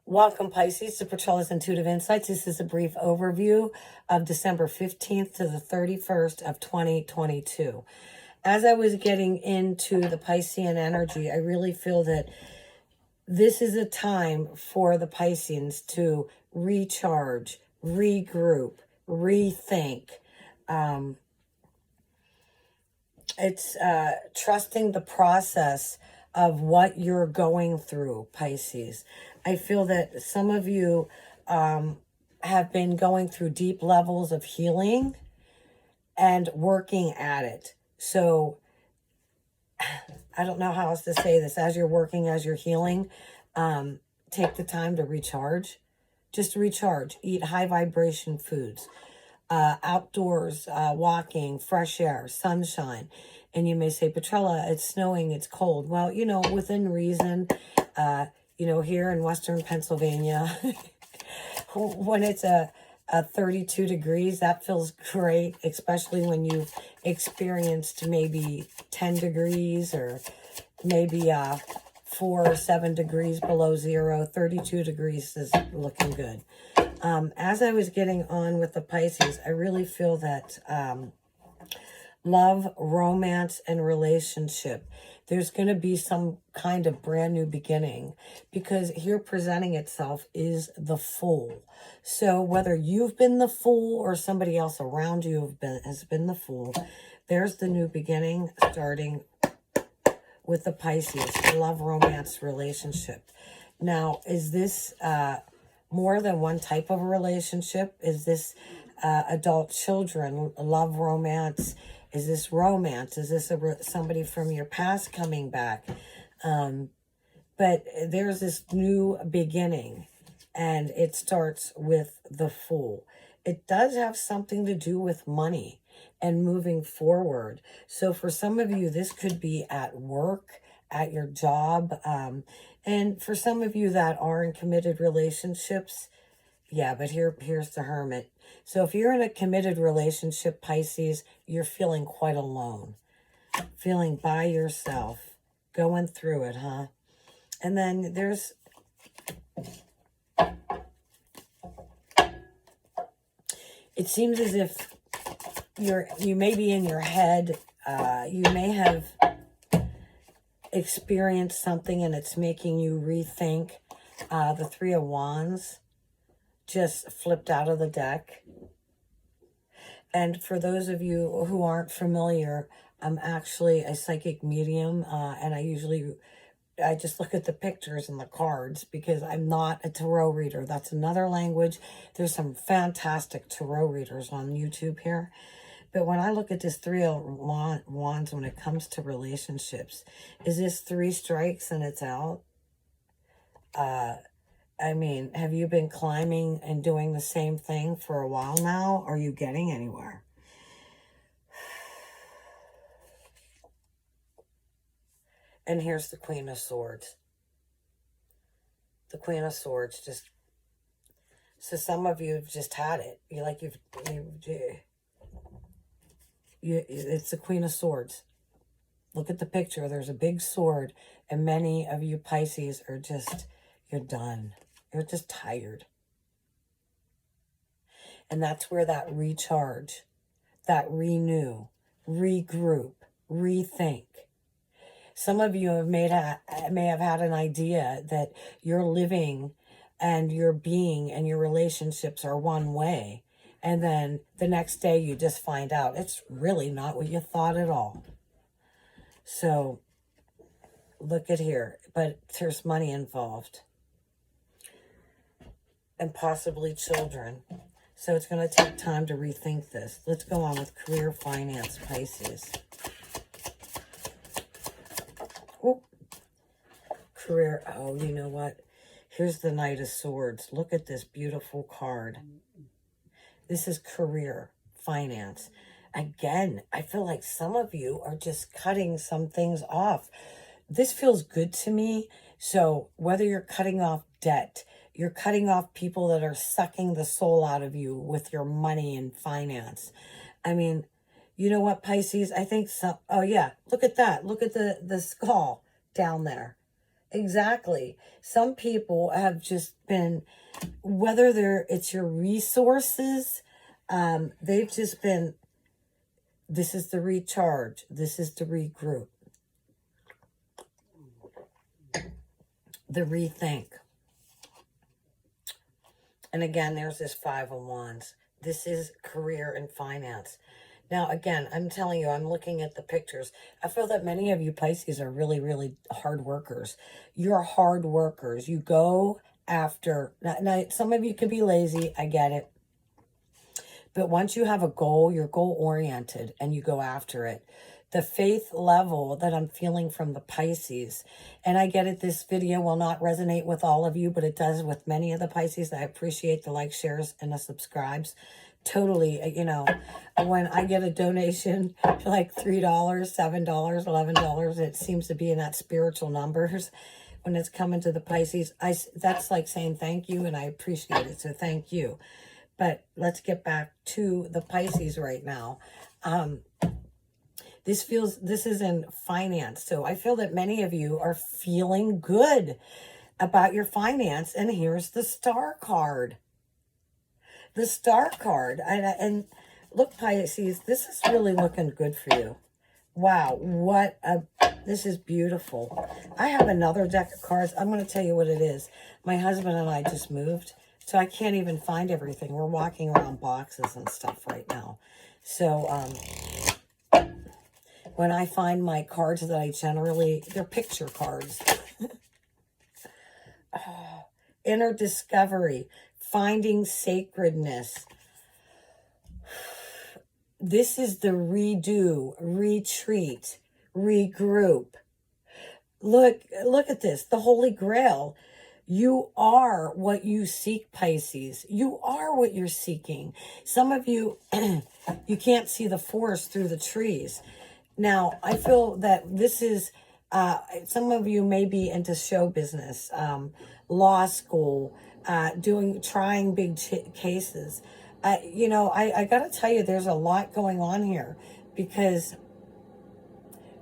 Welcome, Pisces, to Petrella's Intuitive Insights. This is a brief overview of December 15th to the 31st of 2022. As I was getting into the Piscean energy, I really feel that this is a time for the Pisceans to recharge, regroup, rethink. It's trusting the process of what you're going through, Pisces. I feel that some of you have been going through deep levels of healing and working at it. So I don't know how else to say this. As you're working, as you're healing, take the time to recharge. Just recharge. Eat high vibration foods. Outdoors, walking, fresh air, sunshine. And you may say, Petrella, it's snowing, it's cold. Well, within reason, here in Western Pennsylvania, when it's a 32 degrees, that feels great, especially when you've experienced maybe 10 degrees or maybe 4 or 7 degrees below zero. 32 degrees is looking good. As I was getting on with the Pisces, I really feel that love, romance, and relationship, there's going to be some kind of brand new beginning, because here presenting itself is the Fool. So whether you've been the Fool or somebody else around you has been the Fool, there's the new beginning starting with the Pisces, love, romance, relationship. Now, is this more than one type of a relationship? Is this adult children, love, romance? Is this romance? Is this somebody from your past coming back? But there's this new beginning, and it starts with the Fool. It does have something to do with money and moving forward. So for some of you, this could be at work, at your job, and for some of you that are in committed relationships, yeah, but here's the Hermit. So if you're in a committed relationship, Pisces, you're feeling quite alone, feeling by yourself, going through it, huh? And then there's, it seems as if you may be in your head, you may have experienced something and it's making you rethink. The Three of Wands just flipped out of the deck. And for those of you who aren't familiar, I'm actually a psychic medium, and I just look at the pictures and the cards because I'm not a tarot reader. That's another language. There's some fantastic tarot readers on YouTube here. But when I look at this Three of Wands, when it comes to relationships, is this 3 strikes and it's out? I mean, have you been climbing and doing the same thing for a while now? Are you getting anywhere? And here's the Queen of Swords. The Queen of Swords just... So some of you have just had it. It's the Queen of Swords. Look at the picture. There's a big sword. And many of you Pisces are just... You're done. You're just tired. And that's where that recharge, that renew, regroup, rethink. Some of you may have had an idea that you're living and your being and your relationships are one way. And then the next day you just find out it's really not what you thought at all. So look at here. But there's money involved. And possibly children. So it's going to take time to rethink this. Let's go on with career, finance, Pisces. Ooh. Career. Oh, you know what? Here's the Knight of Swords. Look at this beautiful card. This is career, finance. Again, I feel like some of you are just cutting some things off. This feels good to me. So whether you're cutting off debt, you're cutting off people that are sucking the soul out of you with your money and finance. I mean, you know what, Pisces? I think some... Oh, yeah. Look at that. Look at the skull down there. Exactly. Some people have just been, whether it's your resources, they've just been, this is the recharge, this is the regroup, the rethink. And again, there's this Five of Wands. This is career and finance. Now, again, I'm telling you, I'm looking at the pictures. I feel that many of you Pisces are really, really hard workers. You're hard workers. You go after, now some of you could be lazy. I get it. But once you have a goal, you're goal-oriented and you go after it. The faith level that I'm feeling from the Pisces, and I get it, this video will not resonate with all of you, but it does with many of the Pisces. I appreciate the likes, shares, and the subscribes. Totally, you know, when I get a donation like $3, $7, $11, it seems to be in that spiritual numbers. When it's coming to the Pisces, that's like saying thank you, and I appreciate it, so thank you. But let's get back to the Pisces right now. This is in finance. So I feel that many of you are feeling good about your finance. And here's the Star card. The Star card. And look, Pisces, this is really looking good for you. Wow, this is beautiful. I have another deck of cards. I'm going to tell you what it is. My husband and I just moved, so I can't even find everything. We're walking around boxes and stuff right now. So, when I find my cards that I generally, they're picture cards. Inner discovery, finding sacredness. This is the redo, retreat, regroup. Look at this, the Holy Grail. You are what you seek, Pisces. You are what you're seeking. Some of you, you can't see the forest through the trees. Now, I feel that this is, some of you may be into show business, law school, trying big cases. You know, I got to tell you, there's a lot going on here, because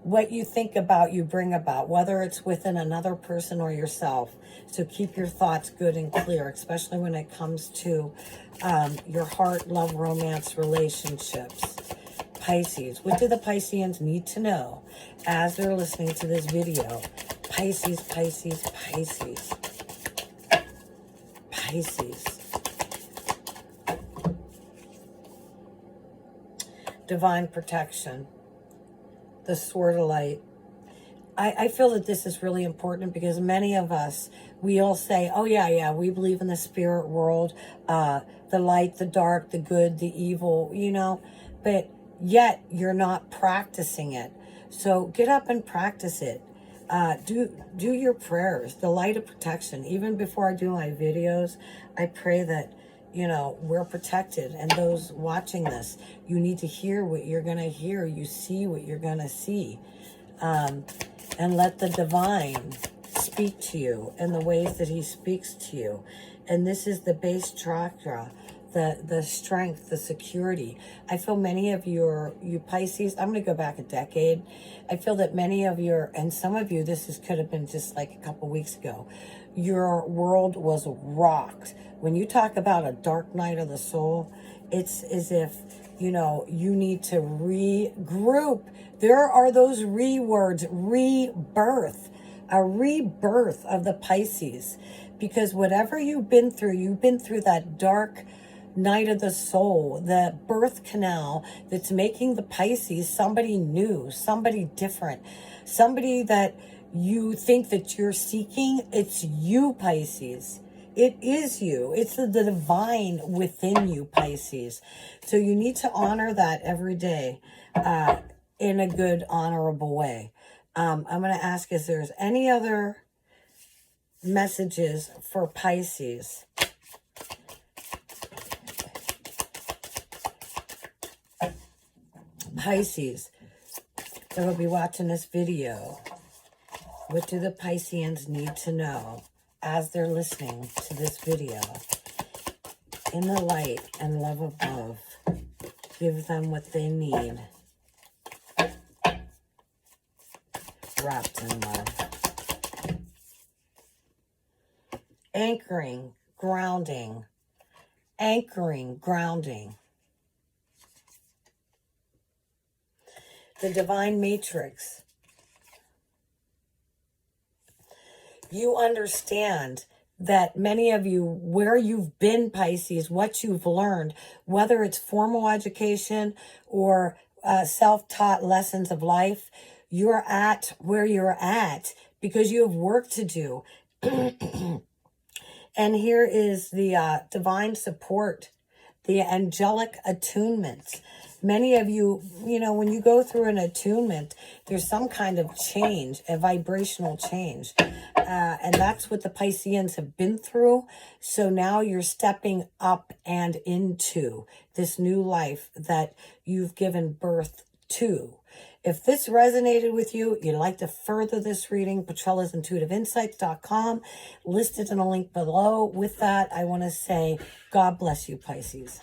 what you think about, you bring about, whether it's within another person or yourself. So keep your thoughts good and clear, especially when it comes to your heart, love, romance, relationships. Pisces, what do the Pisceans need to know as they're listening to this video? Pisces, Pisces, Pisces. Pisces. Divine protection. The Sword of Light. I feel that this is really important, because many of us, we all say, oh yeah, we believe in the spirit world, the light, the dark, the good, the evil, you know, but yet you're not practicing it. So get up and practice it. Do your prayers, the light of protection. Even before I do my videos, I pray that, you know, we're protected. And those watching this, you need to hear what you're going to hear. You see what you're going to see. And let the divine speak to you in the ways that he speaks to you. And this is the base chakra, the strength, the security. I feel many of you Pisces, I'm going to go back a decade. I feel that many of and some of you, could have been just like a couple weeks ago. Your world was rocked. When you talk about a dark night of the soul, it's as if, you know, you need to regroup. There are those words, rebirth, a rebirth of the Pisces. Because whatever you've been through that dark night of the soul, the birth canal that's making the Pisces somebody new, somebody different, somebody that you think that you're seeking. It's you, Pisces. It is you. It's the divine within you, Pisces. So you need to honor that every day in a good, honorable way. I'm going to ask if there's any other messages for Pisces. Pisces that will be watching this video. What do the Pisceans need to know as they're listening to this video? In the light and love above, give them what they need. Wrapped in love. anchoring, grounding, anchoring, grounding. The divine matrix. You understand that many of you, where you've been, Pisces, what you've learned, whether it's formal education or self-taught lessons of life, you're at where you're at because you have work to do. And here is the divine support, the angelic attunements. Many of you, when you go through an attunement, there's some kind of change, a vibrational change. And that's what the Pisceans have been through. So now you're stepping up and into this new life that you've given birth to. If this resonated with you, you'd like to further this reading, Petrella'sIntuitiveInsights.com, listed in a link below. With that, I want to say, God bless you, Pisces.